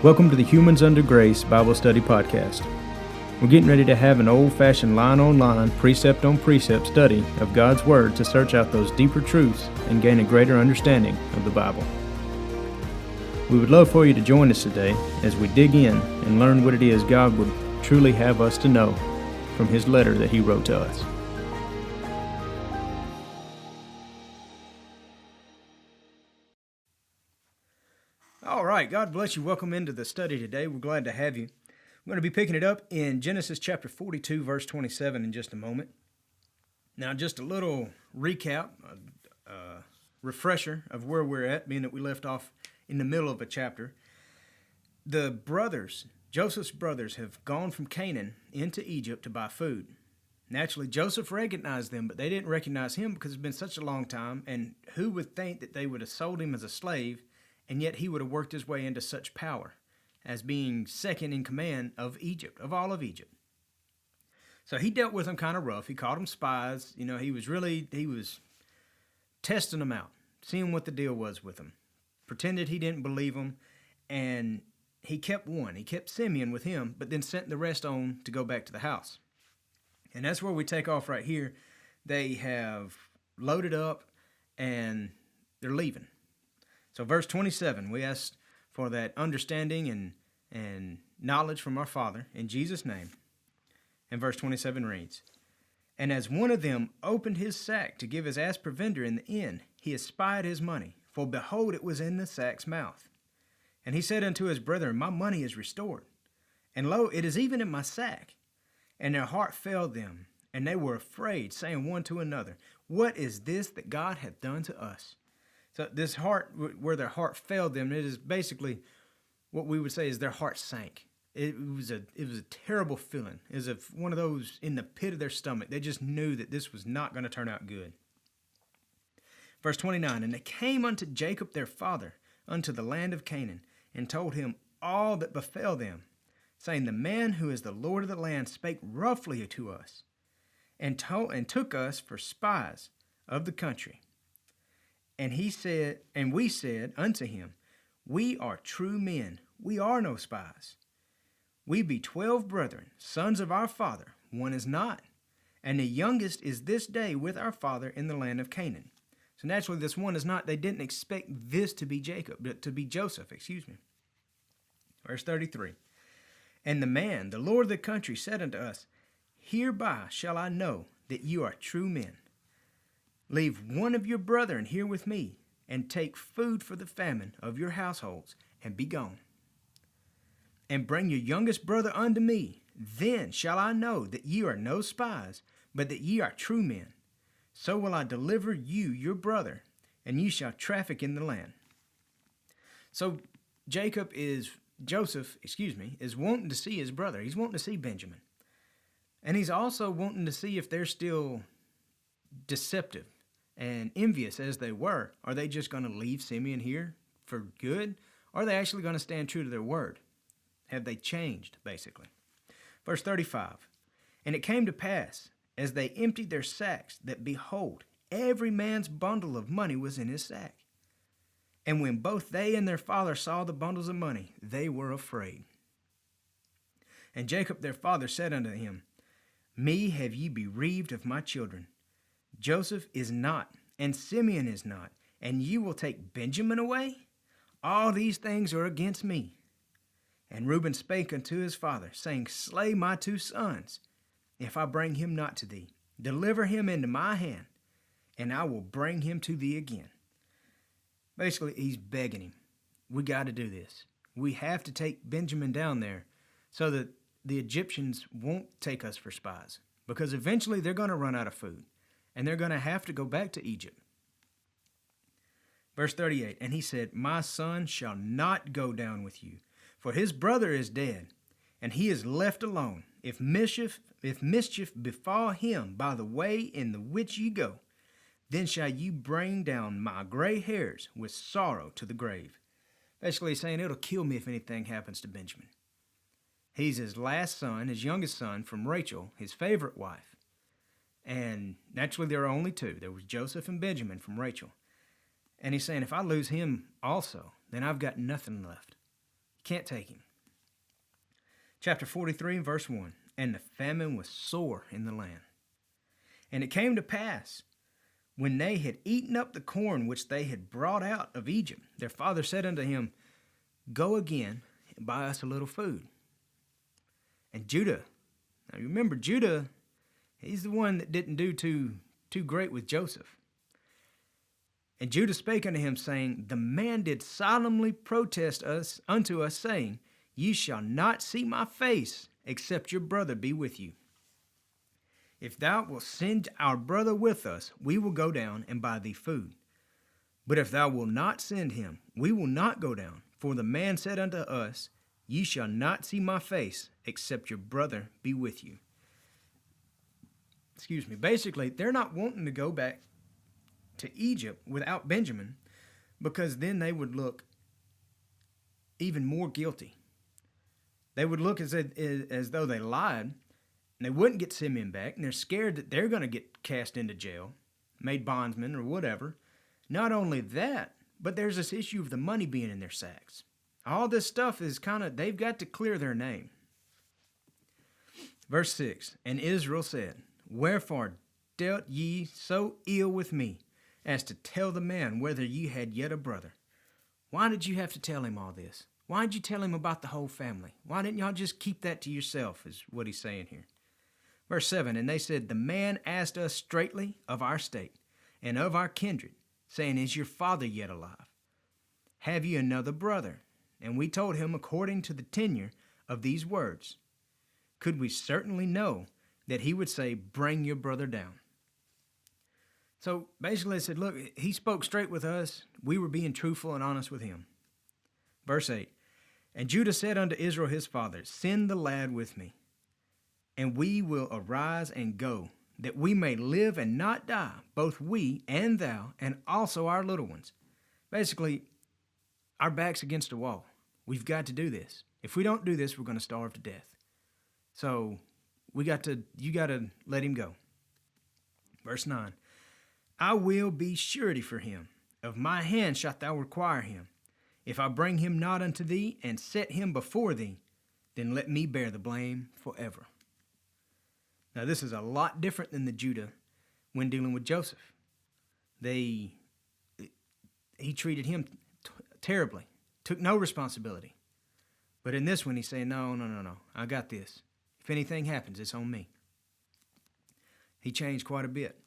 Welcome to the Humans Under Grace Bible Study Podcast. We're getting ready to have an old-fashioned line-on-line, precept-on-precept study of God's Word to search out those deeper truths and gain a greater understanding of the Bible. We would love for you to join us today as we dig in and learn what it is God would truly have us to know from His letter that He wrote to us. All right, God bless you. Welcome into the study today. We're glad to have you. We're going to be picking it up in Genesis chapter 42, verse 27 in just a moment. Now, just a little recap, refresher of where we're at, being that we left off in the middle of a chapter. The brothers, Joseph's brothers, have gone from Canaan into Egypt to buy food. Naturally, Joseph recognized them, but they didn't recognize him because it's been such a long time, and who would think that they would have sold him as a slave, and yet he would have worked his way into such power as being second in command of Egypt, of all of Egypt. So he dealt with them kind of rough. He called them spies. You know, he was testing them out, seeing what the deal was with them. Pretended he didn't believe them, and he kept one. He kept Simeon with him, but then sent the rest on to go back to the house. And that's where we take off right here. They have loaded up, and they're leaving. So verse 27, we ask for that understanding and knowledge from our Father in Jesus' name. And verse 27 reads, "And as one of them opened his sack to give his ass provender in the inn, he espied his money, for behold, it was in the sack's mouth. And he said unto his brethren, My money is restored, and lo, it is even in my sack. And their heart failed them, and they were afraid, saying one to another, What is this that God hath done to us? So this heart, where their heart failed them, it is basically what we would say is their heart sank. It was a terrible feeling. It was one of those in the pit of their stomach. They just knew that this was not going to turn out good. Verse 29, And they came unto Jacob their father, unto the land of Canaan, and told him all that befell them, saying, The man who is the Lord of the land spake roughly to us, and took us for spies of the country. And we said unto him, We are true men, we are no spies. We be 12 brethren, sons of our father, one is not, and the youngest is this day with our father in the land of Canaan. So naturally, this one is not. They didn't expect this to be Joseph. Verse 33, And the man, the Lord of the country, said unto us, Hereby shall I know that you are true men. Leave one of your brethren here with me, and take food for the famine of your households, and be gone. And bring your youngest brother unto me. Then shall I know that ye are no spies, but that ye are true men. So will I deliver you your brother, and ye shall traffic in the land. So Joseph is wanting to see his brother. He's wanting to see Benjamin. And he's also wanting to see if they're still deceptive and envious as they were. Are they just going to leave Simeon here for good? Or are they actually going to stand true to their word? Have they changed, basically? Verse 35, And it came to pass, as they emptied their sacks, that behold, every man's bundle of money was in his sack. And when both they and their father saw the bundles of money, they were afraid. And Jacob their father said unto him, Me have ye bereaved of my children. Joseph is not, and Simeon is not, and ye will take Benjamin away? All these things are against me. And Reuben spake unto his father, saying, Slay my 2 sons, if I bring him not to thee. Deliver him into my hand, and I will bring him to thee again. Basically, he's begging him. We got to do this. We have to take Benjamin down there so that the Egyptians won't take us for spies, because eventually they're going to run out of food, and they're going to have to go back to Egypt. Verse 38, And he said, My son shall not go down with you, for his brother is dead, and he is left alone. If mischief befall him by the way in the which ye go, then shall you bring down my gray hairs with sorrow to the grave. Basically saying it'll kill me if anything happens to Benjamin. He's his last son, his youngest son, from Rachel, his favorite wife. And naturally there are only 2. There was Joseph and Benjamin from Rachel. And he's saying, if I lose him also, then I've got nothing left. Can't take him. Chapter 43 and verse 1. And the famine was sore in the land. And it came to pass, when they had eaten up the corn which they had brought out of Egypt, their father said unto him, Go again and buy us a little food. And Judah, now remember Judah, he's the one that didn't do too great with Joseph. And Judah spake unto him, saying, The man did solemnly protest unto us, saying, Ye shall not see my face, except your brother be with you. If thou wilt send our brother with us, we will go down and buy thee food. But if thou wilt not send him, we will not go down. For the man said unto us, Ye shall not see my face, except your brother be with you. Basically, they're not wanting to go back to Egypt without Benjamin, because then they would look even more guilty. They would look as though they lied, and they wouldn't get Simeon back, and they're scared that they're going to get cast into jail, made bondsmen or whatever. Not only that, but there's this issue of the money being in their sacks. All this stuff is they've got to clear their name. Verse 6, And Israel said, Wherefore dealt ye so ill with me, as to tell the man whether ye had yet a brother? Why did you have to tell him all this? Why did you tell him about the whole family? Why didn't y'all just keep that to yourself, is what he's saying here. Verse 7, And they said, The man asked us straitly of our state, and of our kindred, saying, Is your father yet alive? Have ye another brother? And we told him according to the tenure of these words. Could we certainly know that he would say, Bring your brother down? So basically it said, look, he spoke straight with us. We were being truthful and honest with him. Verse 8, And Judah said unto Israel his father, Send the lad with me, and we will arise and go, that we may live and not die, both we and thou, and also our little ones. Basically, our back's against a wall. We've got to do this. If we don't do this, we're going to starve to death. So you got to let him go. Verse 9, I will be surety for him. Of my hand shalt thou require him. If I bring him not unto thee, and set him before thee, then let me bear the blame forever. Now this is a lot different than the Judah when dealing with Joseph. He treated him terribly, took no responsibility. But in this one, he's saying, no, I got this. If anything happens, it's on me. He changed quite a bit.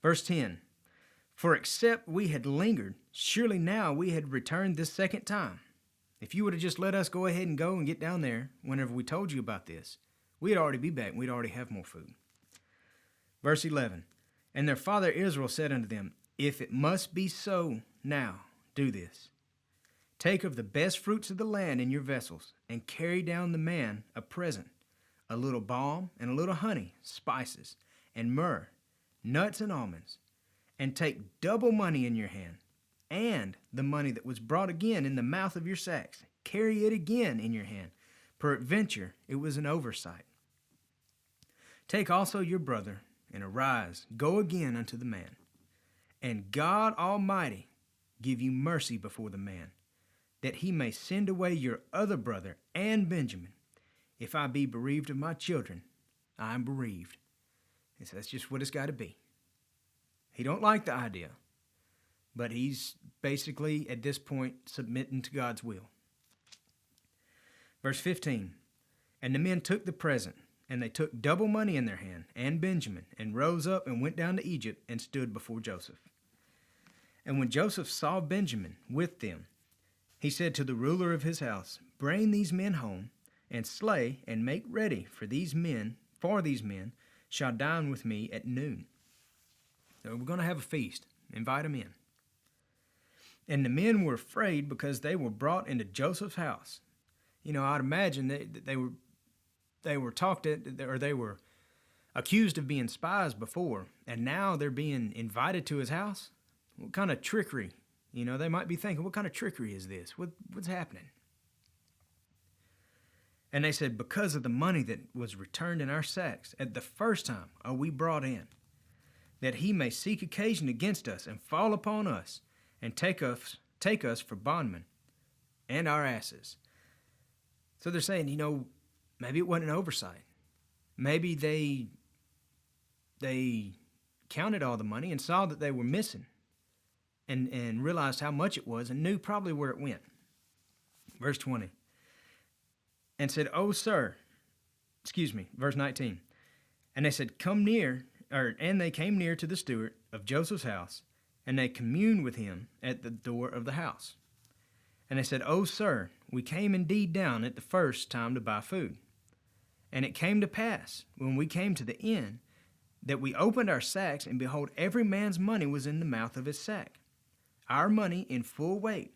Verse 10, For except we had lingered, surely now we had returned this second time. If you would have just let us go ahead and go and get down there whenever we told you about this, we'd already be back. We'd already have more food. Verse 11, And their father Israel said unto them, If it must be so now, do this. Take of the best fruits of the land in your vessels, and carry down the man a present, a little balm and a little honey, spices, and myrrh, nuts and almonds, and take double money in your hand, and the money that was brought again in the mouth of your sacks. Carry it again in your hand. Peradventure it was an oversight. Take also your brother, and arise, go again unto the man. And God Almighty give you mercy before the man, that he may send away your other brother and Benjamin. If I be bereaved of my children, I am bereaved. And so that's just what it's got to be. He don't like the idea, but he's basically, at this point, submitting to God's will. Verse 15, And the men took the present, and they took double money in their hand, and Benjamin, and rose up and went down to Egypt, and stood before Joseph. And when Joseph saw Benjamin with them, he said to the ruler of his house, Bring these men home, and slay, and make ready for these men shall dine with me at noon. So we're going to have a feast. Invite them in. And the men were afraid because they were brought into Joseph's house. You know, I'd imagine they were they were accused of being spies before, and now they're being invited to his house. What kind of trickery? You know, they might be thinking, what kind of trickery is this? What's happening? And they said, because of the money that was returned in our sacks at the first time are we brought in, that he may seek occasion against us and fall upon us and take us for bondmen and our asses. So they're saying, maybe it wasn't an oversight. Maybe they counted all the money and saw that they were missing and realized how much it was and knew probably where it went. Verse 20. And said, "Oh, sir," verse 19. And they said, and they came near to the steward of Joseph's house, and they communed with him at the door of the house. And they said, "Oh, sir, we came indeed down at the first time to buy food. And it came to pass, when we came to the inn, that we opened our sacks, and behold, every man's money was in the mouth of his sack, our money in full weight,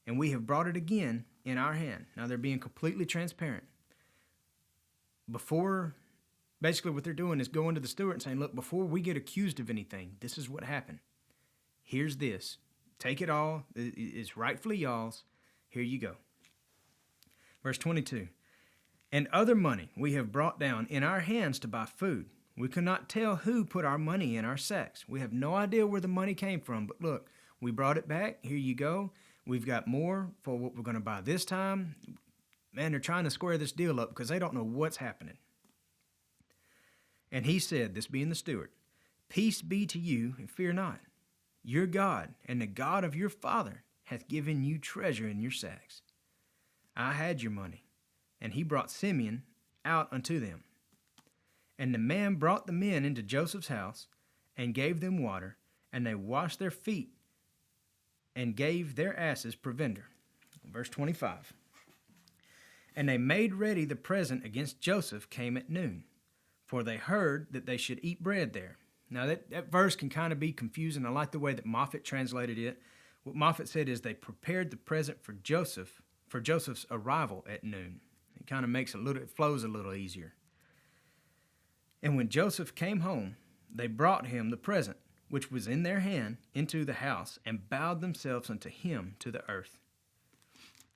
and we have brought it again in our hand." Now they're being completely transparent. Basically what they're doing is going to the steward and saying, "Look, before we get accused of anything, this is what happened. Here's this. Take it all. It's rightfully y'all's. Here you go." Verse 22. "And other money we have brought down in our hands to buy food. We could not tell who put our money in our sacks. We have no idea where the money came from, but look, we brought it back. Here you go. We've got more for what we're going to buy this time." Man, they're trying to square this deal up because they don't know what's happening. And he said, this being the steward, "Peace be to you, and fear not. Your God and the God of your father hath given you treasure in your sacks. I had your money." And he brought Simeon out unto them. And the man brought the men into Joseph's house, and gave them water, and they washed their feet, and gave their asses provender. Verse 25. "And they made ready the present against Joseph came at noon, for they heard that they should eat bread there." Now that verse can kind of be confusing. I like the way that Moffat translated it. What Moffat said is they prepared the present for Joseph's arrival at noon. It kind of it flows a little easier. "And when Joseph came home, they brought him the present, which was in their hand, into the house, and bowed themselves unto him to the earth.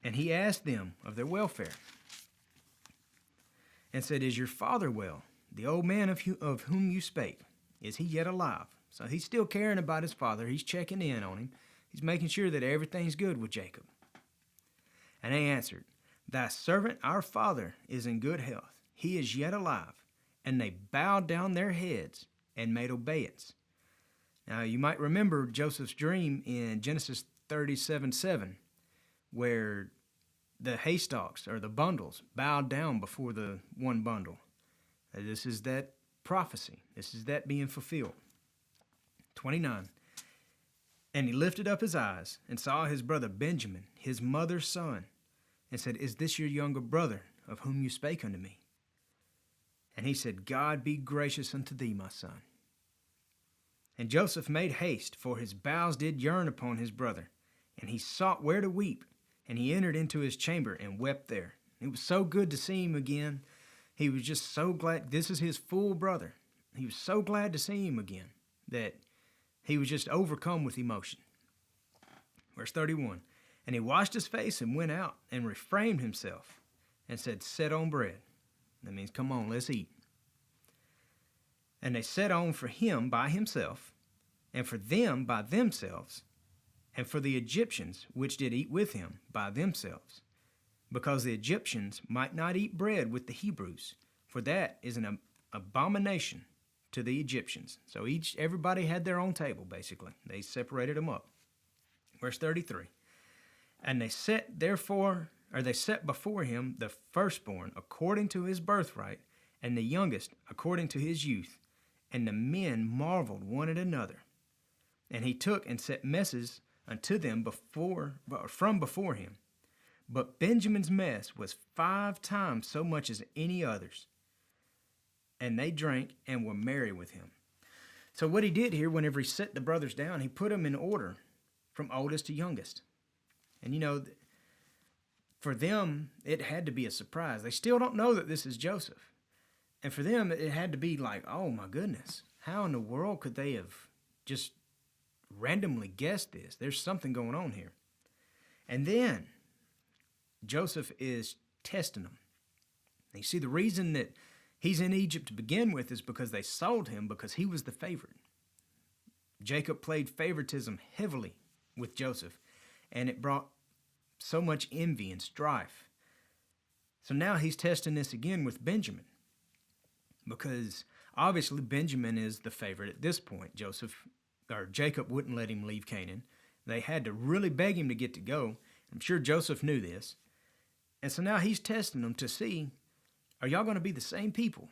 And he asked them of their welfare, and said, Is your father well? The old man of whom you spake, is he yet alive?" So he's still caring about his father. He's checking in on him. He's making sure that everything's good with Jacob. And they answered, "Thy servant our father is in good health. He is yet alive." And they bowed down their heads and made obeisance. Now you might remember Joseph's dream in Genesis 37:7, where the haystacks or the bundles bowed down before the one bundle. This is that prophecy. This is that being fulfilled. 29. "And he lifted up his eyes and saw his brother Benjamin, his mother's son, and said, Is this your younger brother, of whom you spake unto me? And he said, God be gracious unto thee, my son. And Joseph made haste, for his bowels did yearn upon his brother, and he sought where to weep, and he entered into his chamber and wept there. It was so good to see him again. He was just so glad. This is his full brother. He was so glad to see him again that he was just overcome with emotion. Verse 31, "And he washed his face and went out and refrained himself and said, Set on bread." That means, come on, let's eat. "And they set on for him by himself, and for them by themselves, and for the Egyptians which did eat with him by themselves, because the Egyptians might not eat bread with the Hebrews, for that is an abomination to the Egyptians." So everybody had their own table, basically. They separated them up. Verse 33, "And they set before him the firstborn according to his birthright, and the youngest according to his youth. And the men marveled one at another. And he took and set messes unto them from before him. But Benjamin's mess was 5 times so much as any other's. And they drank and were merry with him." So what he did here, whenever he set the brothers down, he put them in order from oldest to youngest. And for them, it had to be a surprise. They still don't know that this is Joseph. And for them, it had to be like, oh my goodness, how in the world could they have just randomly guessed this? There's something going on here. And then Joseph is testing them. And you see, the reason that he's in Egypt to begin with is because they sold him because he was the favorite. Jacob played favoritism heavily with Joseph, and it brought so much envy and strife. So now he's testing this again with Benjamin, because obviously Benjamin is the favorite at this point. Jacob wouldn't let him leave Canaan. They had to really beg him to get to go. I'm sure Joseph knew this. And so now he's testing them to see, are y'all going to be the same people?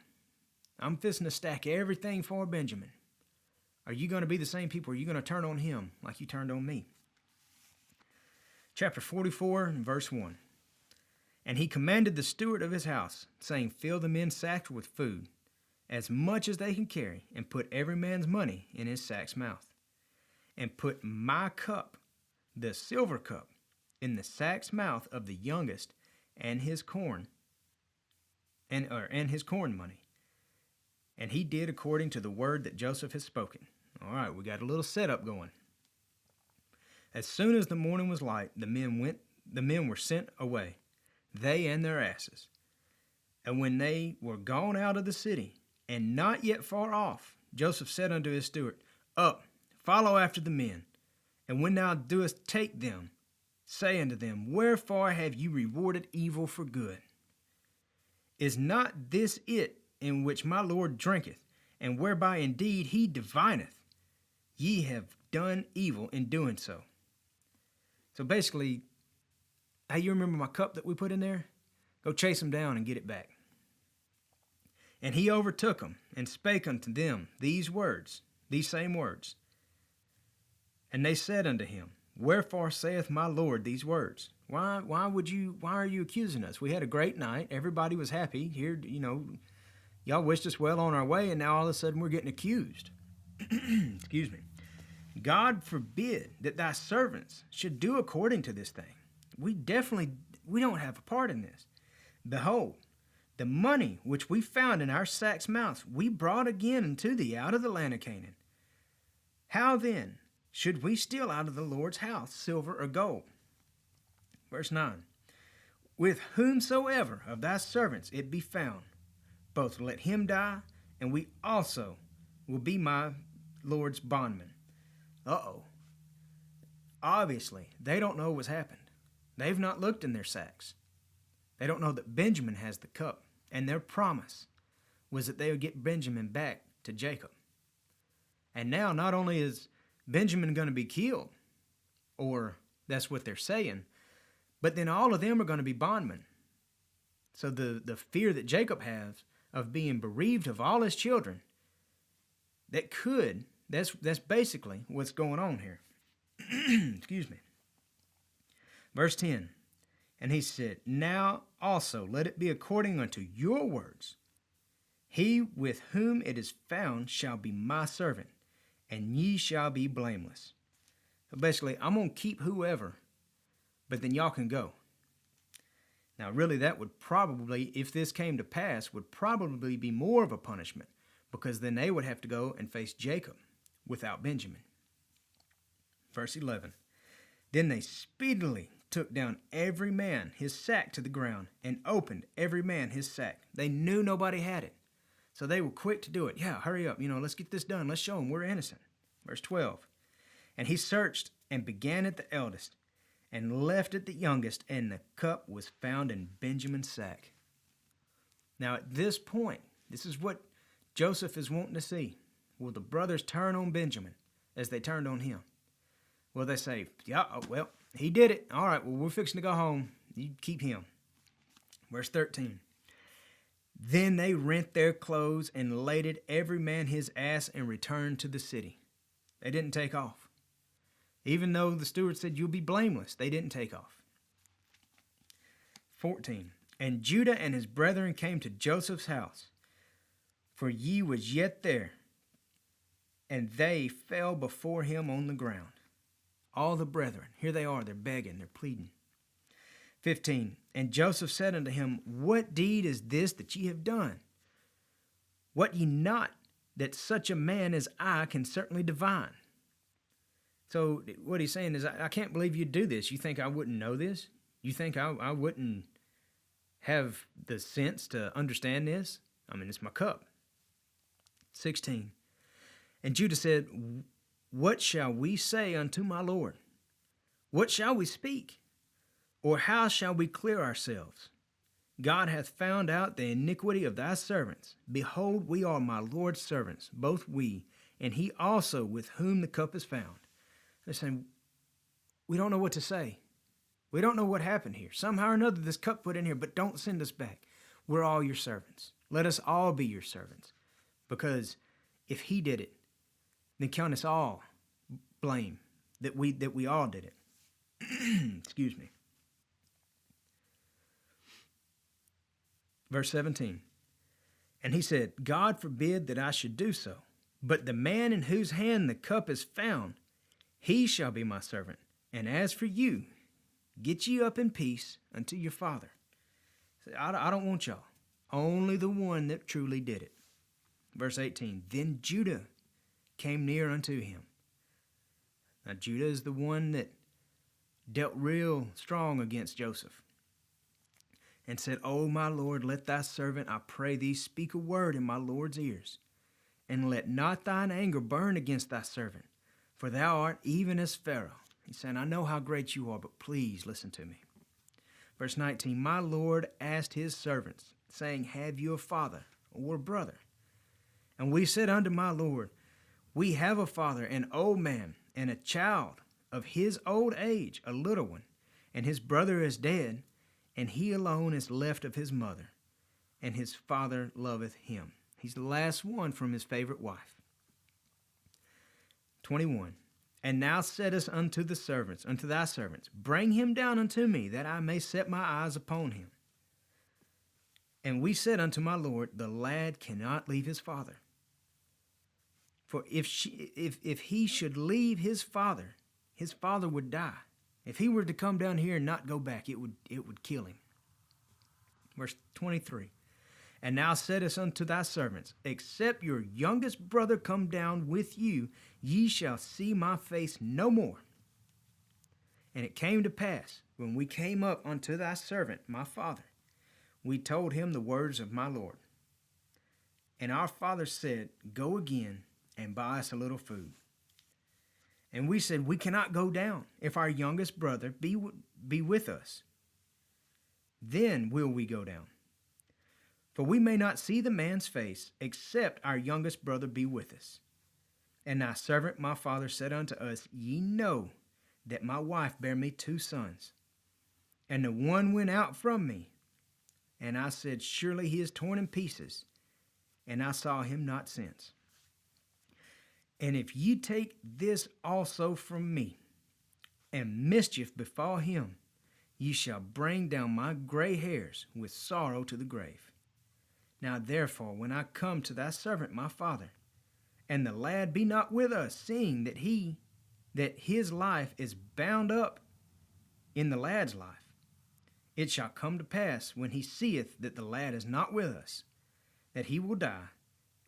I'm fixing to stack everything for Benjamin. Are you going to be the same people? Or are you going to turn on him like you turned on me? Chapter 44, verse 1. And he commanded the steward of his house, saying, fill the men's sacks with food, as much as they can carry, and put every man's money in his sack's mouth. And put my cup, the silver cup, in the sack's mouth of the youngest, and his corn, and his corn money. And he did according to the word that Joseph had spoken. All right, we got a little setup going. As soon as the morning was light, the men were sent away, they and their asses. And when they were gone out of the city, and not yet far off, Joseph said unto his steward, up, follow after the men, and when thou doest take them, say unto them, wherefore have you rewarded evil for good? Is not this it in which my Lord drinketh, and whereby indeed he divineth? Ye have done evil in doing so. So basically, hey, you remember my cup that we put in there? Go chase them down and get it back. And he overtook them, and spake unto them these same words. And they said unto him, wherefore saith my Lord these words? Why are you accusing us? We had a great night. Everybody was happy. Here, y'all wished us well on our way, and now all of a sudden we're getting accused. Excuse me. God forbid that thy servants should do according to this thing. We don't have a part in this. Behold, the money which we found in our sacks' mouths, we brought again unto thee out of the land of Canaan. How then should we steal out of the Lord's house silver or gold? Verse 9. With whomsoever of thy servants it be found, both let him die, and we also will be my Lord's bondmen. Uh-oh. Obviously, they don't know what's happened. They've not looked in their sacks. They don't know that Benjamin has the cup, and their promise was that they would get Benjamin back to Jacob. And now not only is Benjamin going to be killed, or that's what they're saying, but then all of them are going to be bondmen. So the fear that Jacob has of being bereaved of all his children, that's basically what's going on here. Excuse me. Verse 10, and he said, now also let it be according unto your words. He with whom it is found shall be my servant, and ye shall be blameless. So basically, I'm going to keep whoever, but then y'all can go. Now, really, that would probably, if this came to pass, would probably be more of a punishment, because then they would have to go and face Jacob without Benjamin. Verse 11, then they speedily took down every man his sack to the ground, and opened every man his sack. They knew nobody had it, so they were quick to do it. Yeah, hurry up, let's get this done. Let's show them we're innocent. Verse 12, and he searched and began at the eldest, and left at the youngest, and the cup was found in Benjamin's sack. Now at this point, this is what Joseph is wanting to see. Will the brothers turn on Benjamin as they turned on him? Will they say, yeah, well, he did it. All right, well, we're fixing to go home. You keep him. Verse 13. Then they rent their clothes and laded every man his ass and returned to the city. They didn't take off. Even though the steward said, you'll be blameless, they didn't take off. 14. And Judah and his brethren came to Joseph's house, for ye was yet there, and they fell before him on the ground. All the brethren, here they are, they're begging, they're pleading. 15. And Joseph said unto him, what deed is this that ye have done? Wot ye not that such a man as I can certainly divine? So what he's saying is, I can't believe you'd do this. You think I wouldn't know this? You think I wouldn't have the sense to understand this? I mean, it's my cup. 16. And Judah said, what shall we say unto my Lord? What shall we speak? Or how shall we clear ourselves? God hath found out the iniquity of thy servants. Behold, we are my Lord's servants, both we, and he also with whom the cup is found. They're saying, we don't know what to say. We don't know what happened here. Somehow or another, this cup put in here, but don't send us back. We're all your servants. Let us all be your servants. Because if he did it, then count us all blame that we all did it. Excuse me. Verse 17. And he said, God forbid that I should do so, but the man in whose hand the cup is found, he shall be my servant. And as for you, get ye up in peace unto your father. I don't want y'all. Only the one that truly did it. Verse 18. Then Judah came near unto him. Now Judah is the one that dealt real strong against Joseph. And said, O my Lord, let thy servant, I pray thee, speak a word in my Lord's ears. And let not thine anger burn against thy servant, for thou art even as Pharaoh. He's saying, I know how great you are, but please listen to me. Verse 19, my Lord asked his servants, saying, have you a father or a brother? And we said unto my Lord, we have a father, an old man, and a child of his old age, a little one, and his brother is dead, and he alone is left of his mother, and his father loveth him. He's the last one from his favorite wife. 21. And now saidest unto the servants, unto thy servants, bring him down unto me, that I may set my eyes upon him. And we said unto my Lord, the lad cannot leave his father. For if he should leave his father would die. If he were to come down here and not go back, it would kill him. Verse 23. And now saidest unto thy servants, except your youngest brother come down with you, ye shall see my face no more. And it came to pass, when we came up unto thy servant, my father, we told him the words of my Lord. And our father said, go again and buy us a little food. And we said, we cannot go down, if our youngest brother be with us. Then will we go down. For we may not see the man's face, except our youngest brother be with us. And thy servant my father said unto us, ye know that my wife bare me 2 sons. And the one went out from me. And I said, surely he is torn in pieces. And I saw him not since. And if ye take this also from me, and mischief befall him, ye shall bring down my gray hairs with sorrow to the grave. Now therefore, when I come to thy servant my father, and the lad be not with us, seeing that his life is bound up in the lad's life, it shall come to pass, when he seeth that the lad is not with us, that he will die,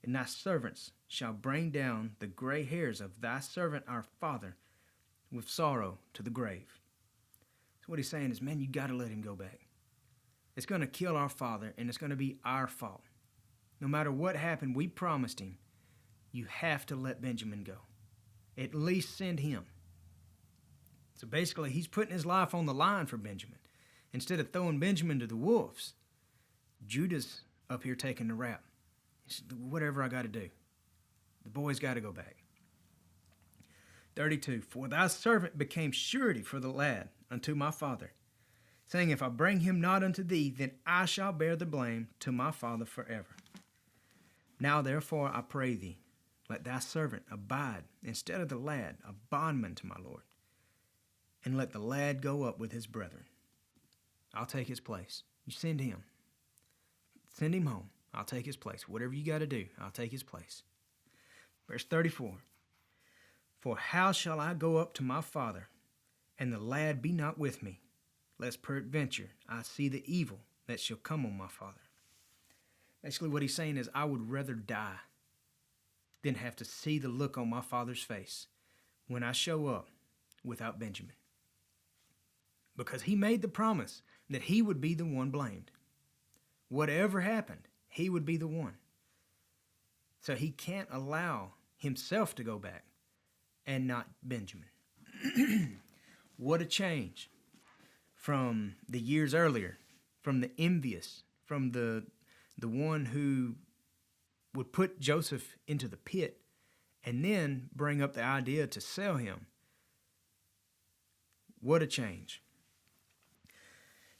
and thy servants shall bring down the gray hairs of thy servant our father with sorrow to the grave. So what he's saying is, man, you got to let him go back. It's going to kill our father, and it's going to be our fault. No matter what happened, we promised him, you have to let Benjamin go. At least send him. So basically, he's putting his life on the line for Benjamin. Instead of throwing Benjamin to the wolves, Judah's up here taking the rap. He said, whatever I got to do. The boy's got to go back. 32, for thy servant became surety for the lad unto my father, saying, if I bring him not unto thee, then I shall bear the blame to my father forever. Now therefore I pray thee, let thy servant abide instead of the lad, a bondman to my Lord, and let the lad go up with his brethren. I'll take his place. You send him. Send him home. I'll take his place. Whatever you got to do, I'll take his place. Verse 34, for how shall I go up to my father, and the lad be not with me, lest peradventure I see the evil that shall come on my father? Basically what he's saying is, I would rather die than have to see the look on my father's face when I show up without Benjamin. Because he made the promise that he would be the one blamed. Whatever happened, he would be the one. So he can't allow himself to go back and not Benjamin. What a change from the years earlier, from the envious, from the one who would put Joseph into the pit and then bring up the idea to sell him. What a change.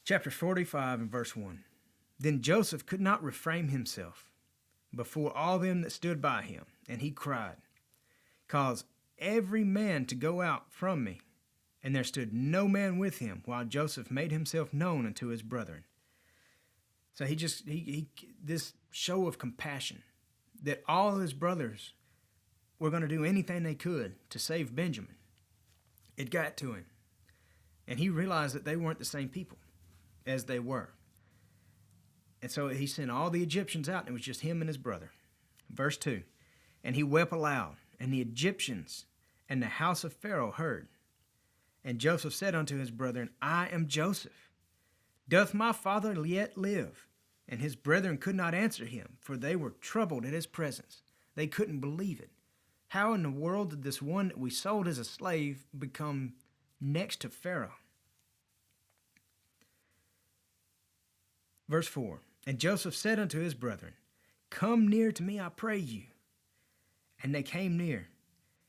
Chapter 45 and verse 1. Then Joseph could not refrain himself before all them that stood by him, and he cried, Cause every man to go out from me. And there stood no man with him, while Joseph made himself known unto his brethren. So he this show of compassion, that all his brothers were going to do anything they could to save Benjamin. It got to him. And he realized that they weren't the same people as they were. And so he sent all the Egyptians out, and it was just him and his brother. Verse 2. And he wept aloud, and the Egyptians and the house of Pharaoh heard. And Joseph said unto his brethren, I am Joseph. Doth my father yet live? And his brethren could not answer him, for they were troubled at his presence. They couldn't believe it. How in the world did this one that we sold as a slave become next to Pharaoh? Verse 4. And Joseph said unto his brethren, Come near to me, I pray you. And they came near.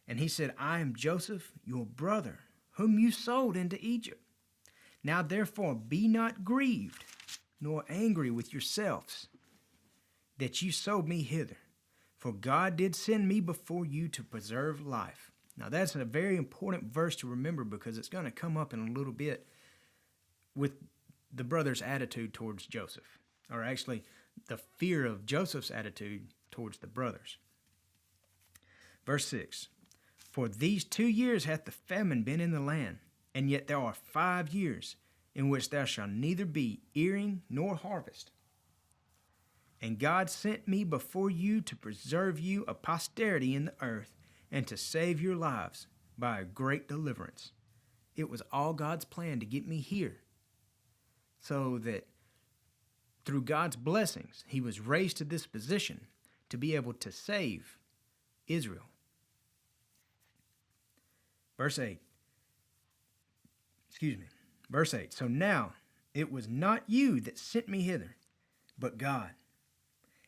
And he said, I am Joseph, your brother, whom you sold into Egypt. Now therefore be not grieved, nor angry with yourselves, that you sold me hither. For God did send me before you to preserve life. Now that's a very important verse to remember, because it's going to come up in a little bit with the brothers' attitude towards Joseph. Or actually, the fear of Joseph's attitude towards the brothers. Verse 6. For these 2 years hath the famine been in the land, and yet there are 5 years in which there shall neither be earing nor harvest. And God sent me before you to preserve you a posterity in the earth, and to save your lives by a great deliverance. It was all God's plan to get me here, so that through God's blessings, he was raised to this position to be able to save Israel. Verse 8. Verse 8. So now it was not you that sent me hither, but God.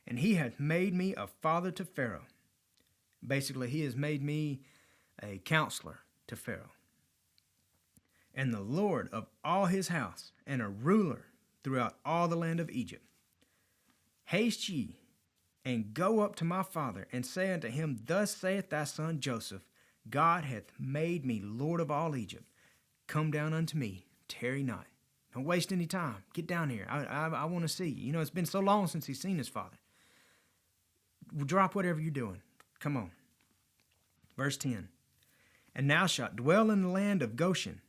And he hath made me a father to Pharaoh. Basically, he has made me a counselor to Pharaoh, and the Lord of all his house, and a ruler throughout all the land of Egypt. Haste ye, and go up to my father, and say unto him, Thus saith thy son Joseph, God hath made me Lord of all Egypt. Come down unto me, tarry not. Don't waste any time. Get down here. I want to see you. You know, it's been so long since he's seen his father. Drop whatever you're doing. Come on. Verse 10. And thou shalt dwell in the land of Goshen,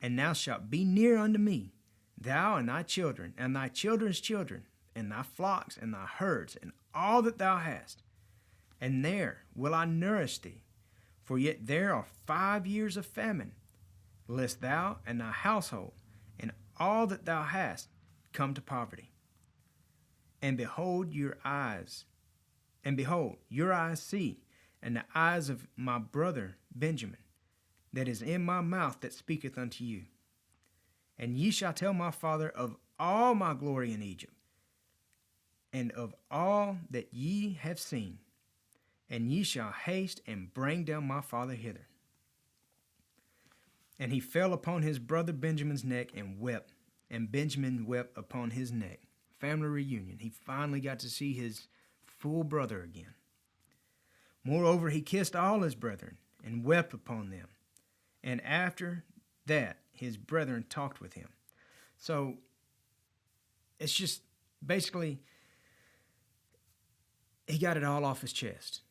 and thou shalt be near unto me, thou and thy children, and thy children's children, and thy flocks, and thy herds, and all that thou hast. And there will I nourish thee, for yet there are 5 years of famine, lest thou and thy household, and all that thou hast, come to poverty. And behold, your eyes see, and the eyes of my brother Benjamin, that is in my mouth that speaketh unto you. And ye shall tell my father of all my glory in Egypt, and of all that ye have seen, and ye shall haste and bring down my father hither. And he fell upon his brother Benjamin's neck and wept, and Benjamin wept upon his neck. Family reunion. He finally got to see his full brother again. Moreover, he kissed all his brethren and wept upon them. And after that, his brethren talked with him. So it's just basically, he got it all off his chest.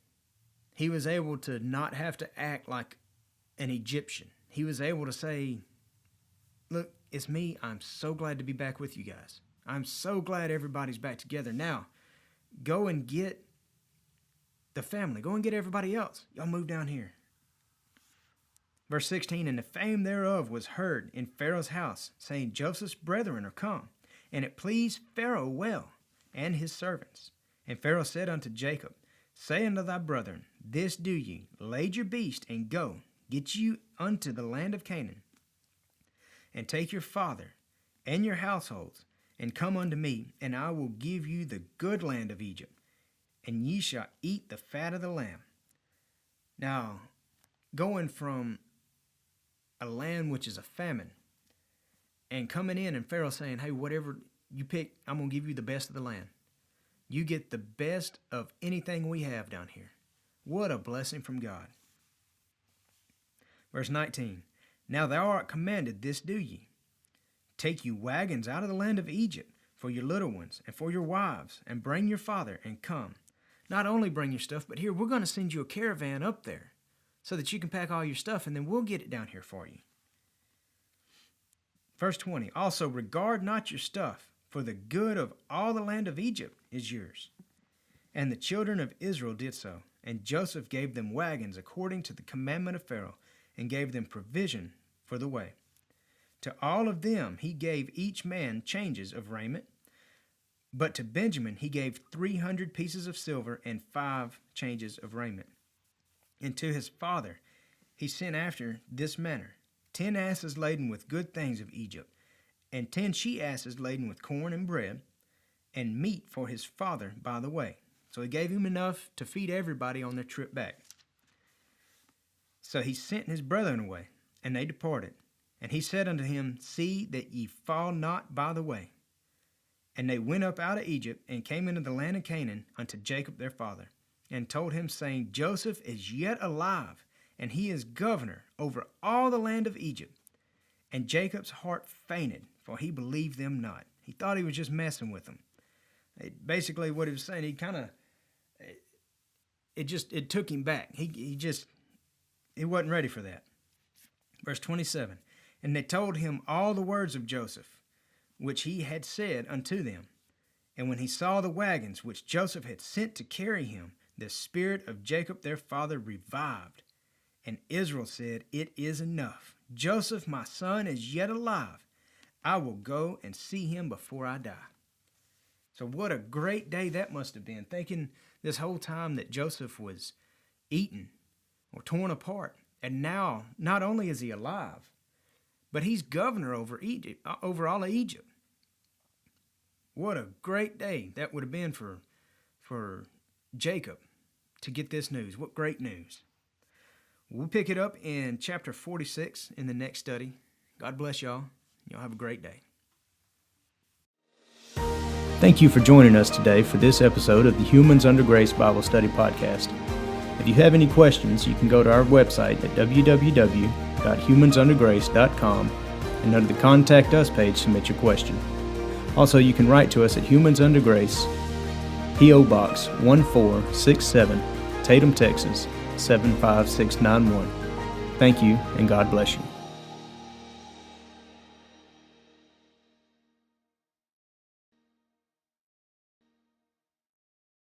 He was able to not have to act like an Egyptian. He was able to say, look, it's me. I'm so glad to be back with you guys. I'm so glad everybody's back together. Now, go and get the family. Go and get everybody else. Y'all move down here. Verse 16, and the fame thereof was heard in Pharaoh's house, saying, Joseph's brethren are come. And it pleased Pharaoh well, and his servants. And Pharaoh said unto Jacob, Say unto thy brethren, This do ye, lade your beast, and go, get you unto the land of Canaan. And take your father and your households, and come unto me, and I will give you the good land of Egypt, and ye shall eat the fat of the lamb. Now, going from a land which is a famine, and coming in and Pharaoh saying, hey, whatever you pick, I'm going to give you the best of the land. You get the best of anything we have down here. What a blessing from God. Verse 19, now thou art commanded, this do ye. Take you wagons out of the land of Egypt for your little ones and for your wives, and bring your father and come. Not only bring your stuff, but here, we're going to send you a caravan up there so that you can pack all your stuff, and then we'll get it down here for you. Verse 20, also regard not your stuff, for the good of all the land of Egypt is yours. And the children of Israel did so, and Joseph gave them wagons according to the commandment of Pharaoh, and gave them provision for the way. To all of them he gave each man changes of raiment, but to Benjamin he gave 300 pieces of silver and 5 changes of raiment. And to his father he sent after this manner, 10 asses laden with good things of Egypt, and 10 she-asses laden with corn and bread, and meat for his father by the way. So he gave him enough to feed everybody on their trip back. So he sent his brethren away, and they departed. And he said unto him, see that ye fall not by the way. And they went up out of Egypt, and came into the land of Canaan unto Jacob their father, and told him, saying, Joseph is yet alive, and he is governor over all the land of Egypt. And Jacob's heart fainted, for he believed them not. He thought he was just messing with them. Basically, what he was saying, he kind of, it took him back. He wasn't ready for that. Verse 27, and they told him all the words of Joseph, which he had said unto them. And when he saw the wagons which Joseph had sent to carry him, the spirit of Jacob their father revived. And Israel said, it is enough. Joseph, my son, is yet alive. I will go and see him before I die. So what a great day that must have been, thinking this whole time that Joseph was eaten or torn apart. And now, not only is he alive, but he's governor over Egypt, over all of Egypt. What a great day that would have been for Jacob to get this news. What great news. We'll pick it up in chapter 46 in the next study. God bless y'all. Y'all have a great day. Thank you for joining us today for this episode of the Humans Under Grace Bible Study Podcast. If you have any questions, you can go to our website at www.humansundergrace.com and under the Contact Us page, submit your question. Also, you can write to us at Humans Under Grace, P.O. Box 1467, Tatum, Texas 75691. Thank you, and God bless you.